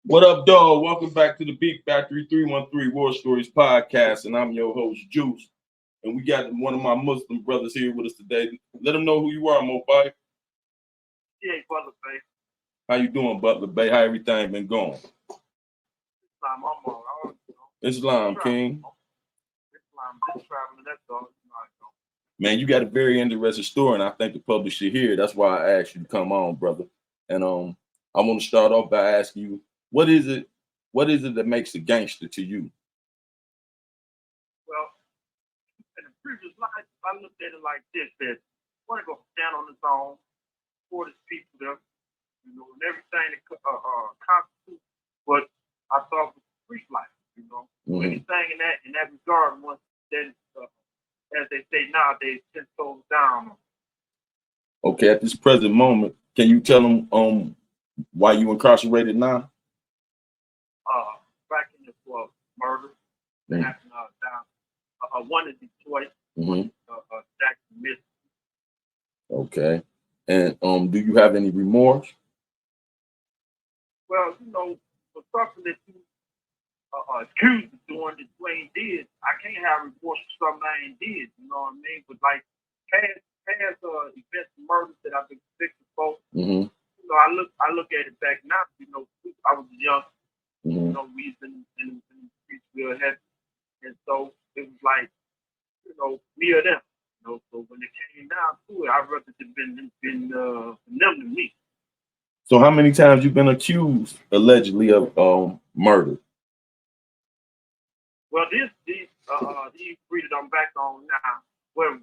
What up, dog? Welcome back to the Beat Factory 313 War Stories podcast, and I'm your host, Juice. And we got one of my Muslim brothers here with us today. Let them know who you are, Mobile. Yeah, Butler, Bay. How you doing, Butler Bay? How everything been going? Islam, I'm all right. Islam, King. Islam, just traveling, that's all. Man, you got a very interesting story, and I think the publisher here. That's why I asked you to come on, brother. And I want to start off by asking you, what is it that makes a gangster to you? Well, in the previous life, I looked at it like this: that I want to go stand on his own, support his people there, and everything that constitutes what I thought was street life, Anything in that regard, once then, as they say nowadays, 10 toes down. Okay, at this present moment, can you tell them why you incarcerated now? Back in the murder that happened down one in Detroit, Jackson, Mississippi. Okay, and do you have any remorse? Well, for something that you accused of doing that you ain't did, I can't have remorse for something I ain't did. You know what I mean? But like past events and murders that I've been convicted for, I look at it back now. I was young. We was in the streets real heavy, and so it was like, me or them. So when it came down to it, I'd rather have been them than me. So how many times you been accused allegedly of murder? Well, these three that I'm back on now, well,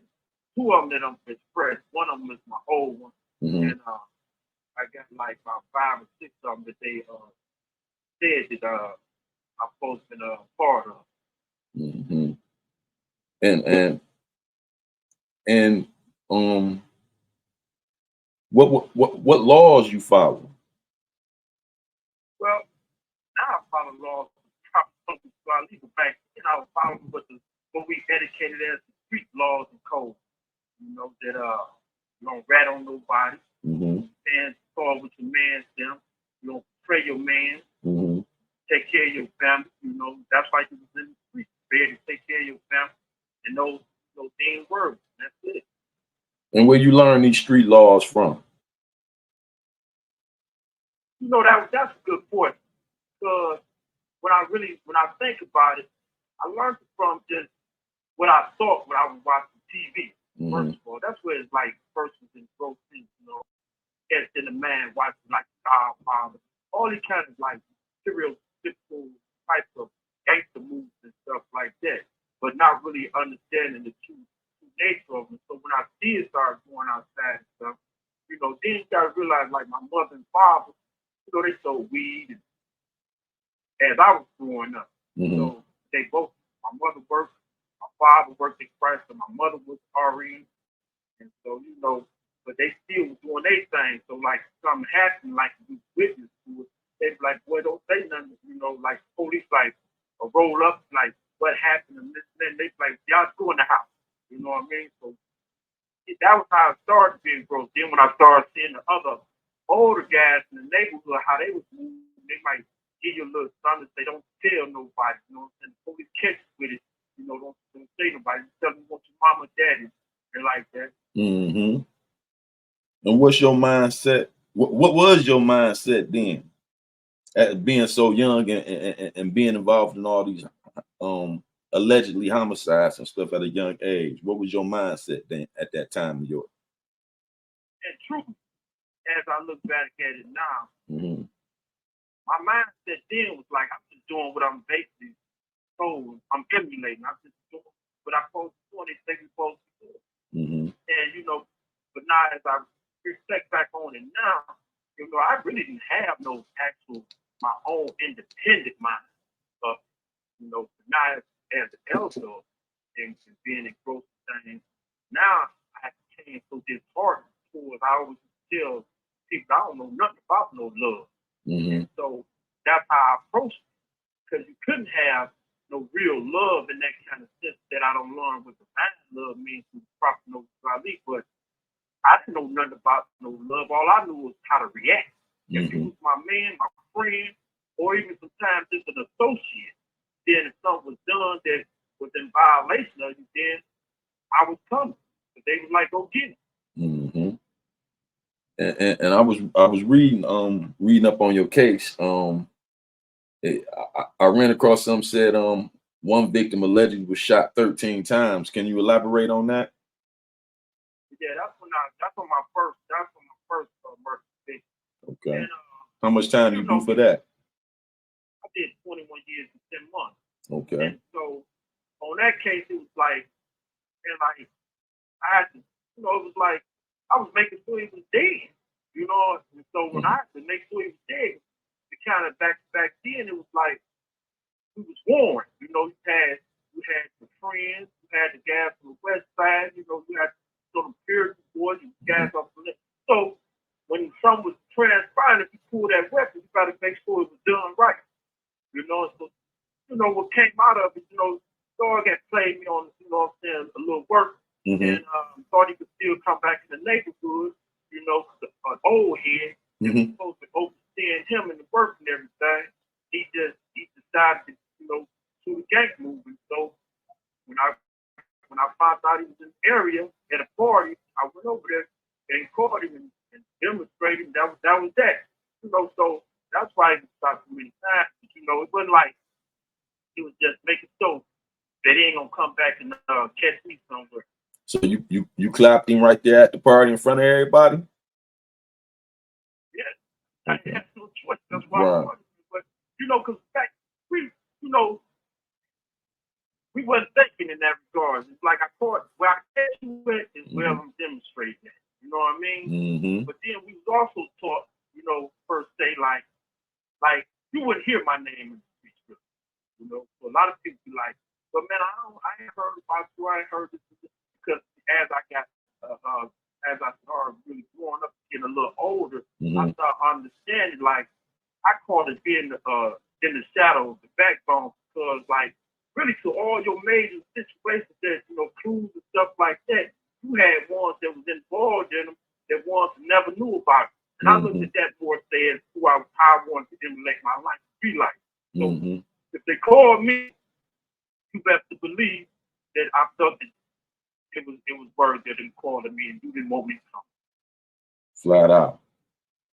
two of them that I'm expressed. One of them is my old one, and I got like about 5 or 6 of them that they said that I'm supposed to be part of. And what laws you follow? Well, now I follow laws. Back then I was following what we educated as the street laws and codes. That you don't rat on nobody. Stand tall with your man, them. You don't betray your man. Take care of your family. That's why you was in the street. Better to take care of your family and those damn words. That's it. And where you learn these street laws from? That's a good point. Because when I think about it, I learned it from just what I thought when I was watching TV. First of all, that's where it's like first was engrossed in, as in the man watching like Godfather, all these kind of like stereotypical types of gangster moves and stuff like that, but not really understanding the true nature of them. So when I did start going outside and stuff, then you gotta realize like my mother and father, they sold weed and as I was growing up. So they both, my mother worked, my father worked at Christ, and my mother was RE. And so, but they still was doing their thing. So like something happened, like you witness to it, they'd be like, boy, don't say nothing, like police like roll up, like what happened and this and then they'd be like, y'all go in the house. You know what I mean? So that was how it started being gross. Then when I started seeing the other older guys in the neighborhood, how they was moving, they might give you a little something, they don't tell nobody, and the police catch you with it, don't say nobody, just tell them you want your mama and daddy, and like that. And what's your mindset? What was your mindset then, at being so young and being involved in all these allegedly homicides and stuff at a young age? What was your mindset then at that time of yours? And truth, as I look back at it now, my mindset then was like, I'm just doing what I'm basically told. I'm emulating. I'm just doing what I'm supposed to do, and they think I'm supposed to do. And, but now as I reflect back on it now, I really didn't have no actual, my own independent mind. But, now as an elder and being engrossed in things, now I became so disheartened towards, I always tell people, I don't know nothing about no love. And so that's how I approached it. Because you couldn't have no real love in that kind of sense that I don't learn what divine love means through the prophet no Israeli. But I didn't know nothing about no love. All I knew was how to react. If you was my man, my friend, or even sometimes just an associate. Then if something was done that was in violation of you, then I was coming. But they was like, go get it. Mm-hmm. And I was reading up on your case. I ran across some said one victim allegedly was shot 13 times. Can you elaborate on that? Yeah, that's on my first murder victim. Okay. And, how much time do you do for that? I did 21 years and 10 months. Okay. And so on that case, it was like, and like I had to, it was like I was making sure he was dead. And so when I had to make sure he was dead, it kind of back then, it was like we was warned. You had the friends, you had the guys from the west side, you had some purity boys, you guys off from there. So when something was transpiring, if you pull that weapon, you got to make sure it was done right. So what came out of it, dog had played me on, a little work, and thought he could still come back in the neighborhood, an old head, supposed to overstand him in the work and everything. He decided to, do the gang movement. So when I found out he was in the area at a party, I went over there and caught him and demonstrated him. That was that. So that's why he stopped so many times. It wasn't like he was just making sure that he ain't gonna come back and catch me somewhere. So you clapped him right there at the party in front of everybody? Yeah, I had no choice. That's why I wanted to. But because back we wasn't thinking in that regard. It's like I thought where I catch you at is where I'm demonstrating that. You know what I mean? Mm-hmm. But then we was also taught, per se, like you wouldn't hear my name in the streets, really. So a lot of people be like, but man, I ain't heard about you. I ain't heard this because as I got, as I started really growing up, getting a little older, I started understanding. Like I called it being in the shadow of the backbone because, like, really to all your major situations that clues and stuff like that, you had ones that was involved in them that ones never knew about it. And I looked at that more as how I wanted to emulate my life to be like. So if they called me, you have to believe that I felt that it was worthy of them calling me and you didn't want me to come. Flat out.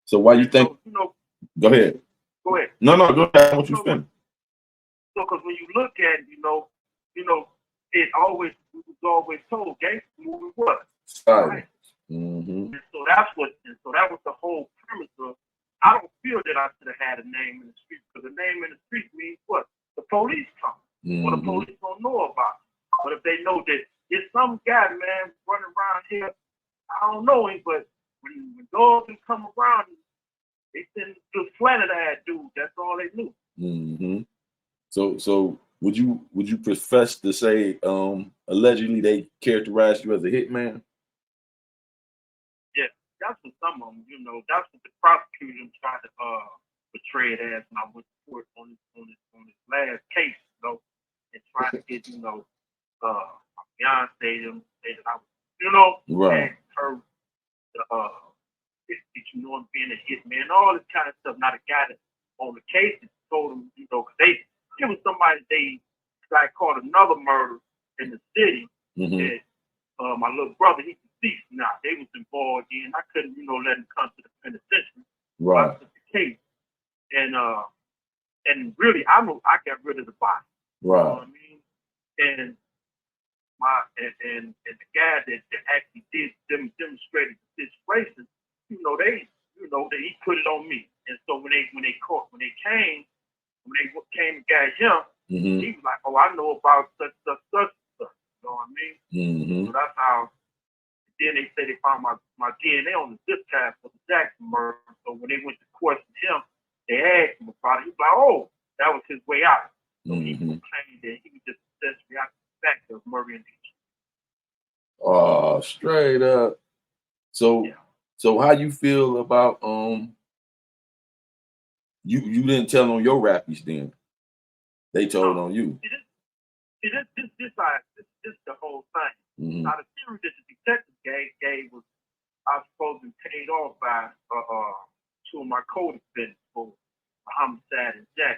So why you think? So, go ahead. Go ahead. No, go ahead. I want you to finish. So, because when you look at it, it always was always told gangster movie was. Right? And so that was the whole premise of. I don't feel that I should have had a name in the street because the name in the street means what? The police come. Or the police don't know about it. But if they know that there's some guy, man, running around here, I don't know him, but when dogs can come around, they send the slanted ass dude. That's all they knew. So would you profess to say allegedly they characterized you as a hitman? Yeah, that's what some of them, that's what the prosecutor tried to portray it as when I went to court on this last case, and trying to get, my fiance them say that I was, right. Her I'm being a hitman, all this kind of stuff. Not a guy that on the case told them, because it was somebody they caught another murder in the city that my little brother, he's deceased now. They was involved in. I couldn't, let him come to the penitentiary. Right. So I took the case. And really I got rid of the body. Right. You know what I mean? And the guy that actually did demonstrated the situation, he put it on me. And so when they came and got him, he was like, oh, I know about such stuff. You know what I mean? So that's how. Then they say they found my DNA on the zip tab for the Jackson murder. So when they went to question him, they asked him about it. He was like, oh, that was his way out. So he claimed that he was just essentially out the fact of murdering people. Oh, straight up. So how you feel about you didn't tell on your rappies then? They told on you. This is the whole thing. Now the theory that the detective gave was I was supposed to be paid off by two of my co-defendants for a homicide and jack.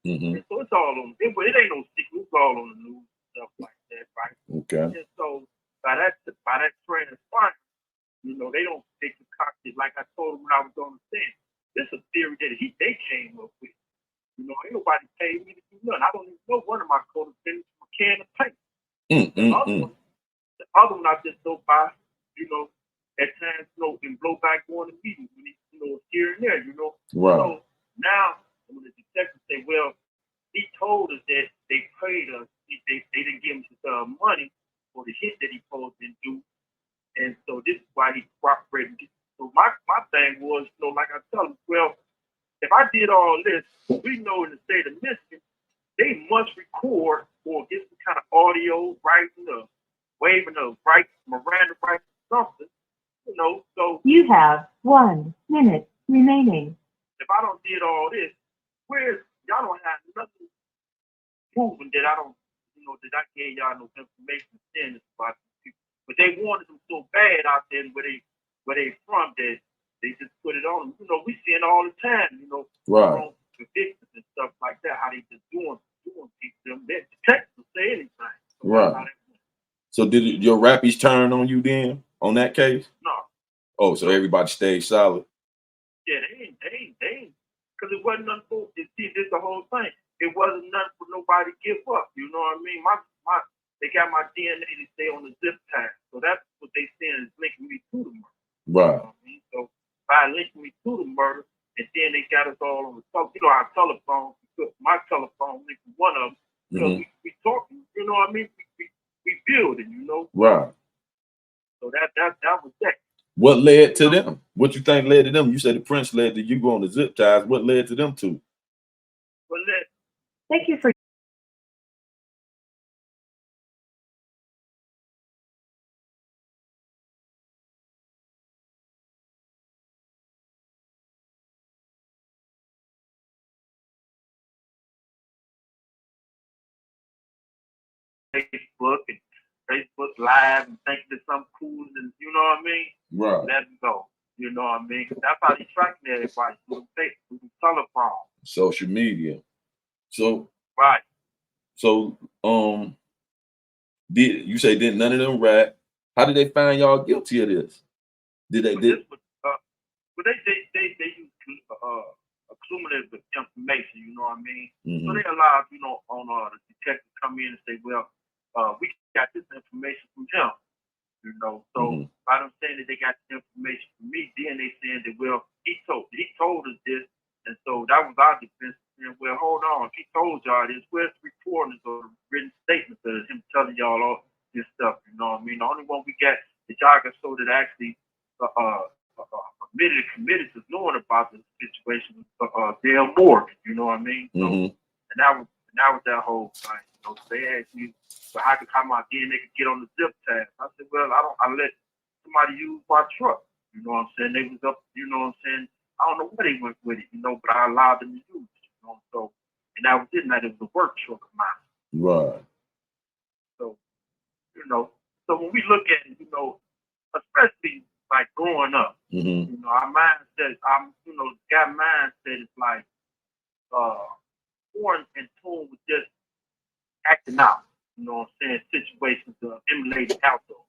Mm-hmm. And so it's all on. It ain't no secret. It's all on the news and stuff like that, right? Okay. And so by that transpiring, they concocted, like I told them when I was on the stand. This is a theory that they came up with. Ain't nobody paid me to do nothing. I don't even know one of my co-defendants from a can of paint. The other one I just go by, at times, and blow back on the meeting when he, here and there, Right. So now when the detective say, well, he told us that they paid us, they didn't give him money for the hit that he supposed to do. And so this is why he cooperated. So my thing was, like I tell him, well, if I did all this, we know in the state of Michigan, they must record or get some kind of audio, writing, or waiving of rights, Miranda rights, something, So you have 1 minute remaining. If I don't did all this, y'all don't have nothing proving that I don't, that I gave y'all no information about these people. But they wanted them so bad out there where they from that they just put it on them. We see it all the time, right. The victims and stuff like that, how they just doing people. That detectives will say anything. Right. So did your rappies turn on you then on that case? No. Oh, so everybody stayed solid. Yeah, they ain't. Because it wasn't nothing for, see, this the whole thing. It wasn't nothing for nobody to give up. You know what I mean? They got my DNA to stay on the zip tag. So that's what they saying is linking me to the murder. Right. You know what I mean? So by linking me to the murder, and then they got us all on the telephone. Our telephone, my telephone linked to one of them. Because we talking, you know what I mean? We building, Right. So that was that. What led to them? What you think led to them? You said the Prince led to you going to zip ties. What led to them to? Thank you for Facebook and Facebook Live and think there's something cool and you know what I mean? Right. Let them go. You know what I mean? That's how they tracking everybody through Facebook, telephone. Social media. So right. So did you say didn't none of them rap? How did they find y'all guilty of this? Did they they use cumulative information, you know what I mean? So they allowed, on the detective to come in and say, well, we got this information from him, So by them saying that they got this information from me, then they saying that, well, he told us this, and so that was our defense. And well, hold on, if he told y'all this, where's the recordings or the written statements of him telling y'all all this stuff, you know what I mean? The only one we got that y'all can show that actually committed to knowing about the situation was Dale Morgan, you know what I mean? So, and that was that whole thing. They asked me, so how my DNA could get on the zip tab. I said, well, I let somebody use my truck. You know what I'm saying? They was up, you know what I'm saying? I don't know where they went with it, but I allowed them to use it, So, and that was it. That it was a work truck of mine. Right. So, so when we look at it, especially like growing up, our mindset, the guy mindset is like, more in tune with just acting out, situations emulating outdoors.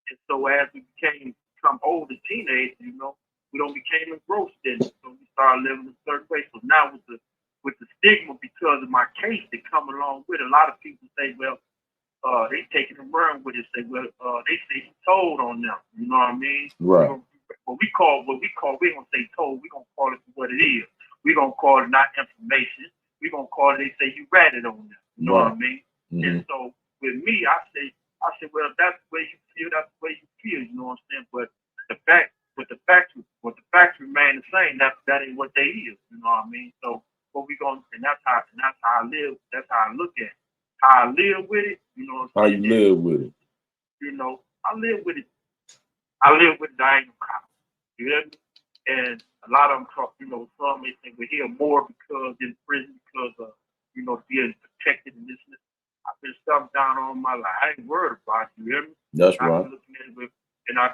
And so as we become older teenagers, we don't became engrossed in it. So we started living a certain way. So now with the stigma because of my case that come along with it, a lot of people say, well, they taking and run with it, say, well, they say he told on them. You know what I mean? Right. What we gonna say told, we gonna call it for what it is. We gonna call it not information. We gonna call it, they say you ratted on them. You know what I mean? And so with me, I say, well, that's the way you feel, that's the way you feel, you know what I'm saying? But the facts remain the same, that ain't what they is, you know what I mean? So what we gonna, and that's how I live, that's how I look at it. How I live with it, you know what I'm saying? How you live with it? I live with it. I ain't no cop. You hear me? And a lot of them talk, some may think we're here more because in prison because of, being protected and this and this. I've been stuff down on my life. I ain't worried about it, you hear me? That's right. I'll be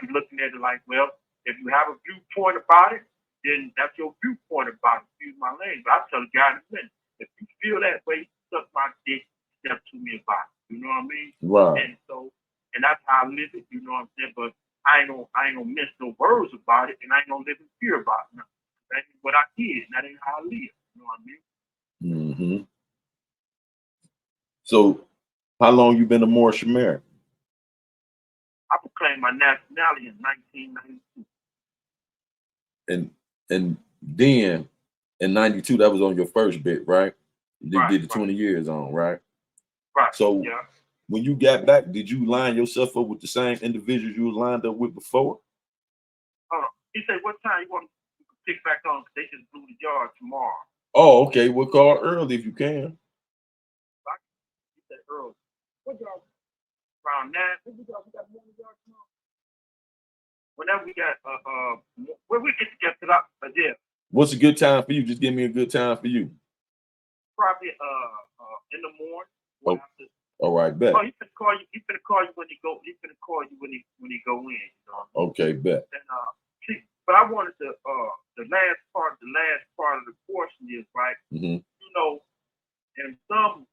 looking at it like, well, if you have a viewpoint about it, then that's your viewpoint about it. Excuse my language. But I tell the guy in a minute, if you feel that way, suck my dick, step to me about it. You know what I mean? Right. And that's how I live it. You know what I'm saying? But I ain't gonna miss no words about it, and I ain't gonna live in fear about it. That ain't what I did, and that ain't how I live. You know what I mean? Mm-hmm. So, how long you been a Moorish American? I proclaimed my nationality in 1992. And then in 92, that was on your first bit, right? You did the 20 years on, right? Right. So yeah. When you got back, did you line yourself up with the same individuals you was lined up with before? He said, what time you want to pick back on? They just blew the yard tomorrow. Oh, okay. We'll call early if you can. He said early. What y'all? Around 9. What we got? We got morning yard tomorrow. Whenever we got where we get together, yeah. What's a good time for you? Just give me a good time for you. Probably in the morning. Oh, all right, bet. Oh, he's gonna call you. He's gonna call you when he go. He's gonna call you when he go in. You know? Okay, bet. And but I wanted to the last part of the portion is right. Mm-hmm. You know, and some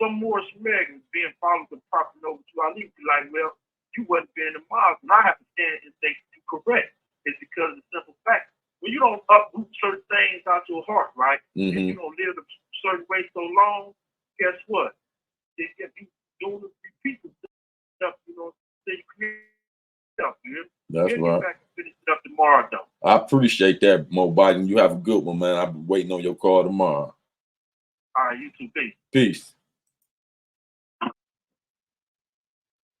more Americans being followed the proper over to our league be like, well, you wasn't being the Muslim. And I have to stand and say you correct. It's because of the simple fact. When you don't uproot certain things out your heart, right? Mm-hmm. If you don't live a certain way so long, guess what? If you don't repeat the stuff, you know, say you create stuff, man. That's we'll right. Get back and finish it up tomorrow, though. I appreciate that, Mo Biden. You have a good one, man. I'll be waiting on your call tomorrow. All right, you too. Peace. Peace.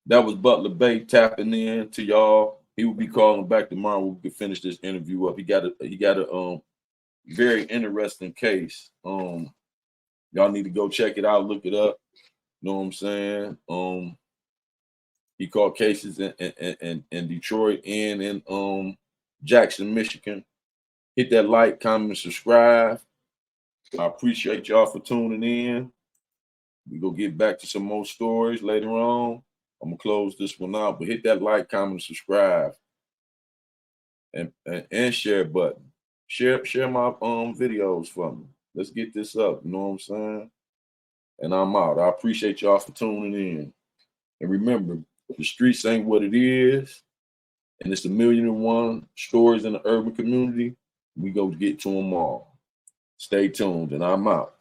That was Butler Bay tapping in to y'all. He will be calling back tomorrow. We can finish this interview up. He got a very interesting case. Y'all need to go check it out, look it up. You know what I'm saying? He caught cases in Detroit and in Jackson, Michigan. Hit that like, comment, and subscribe. I appreciate y'all for tuning in. We go get back to some more stories later on. I'm gonna close this one out, but hit that like, comment, subscribe, and share button. Share my videos for me. Let's get this up. You know what I'm saying? And I'm out. I appreciate y'all for tuning in. And remember, the streets ain't what it is, and it's 1,000,001 stories in the urban community. We go get to them all. Stay tuned, and I'm out.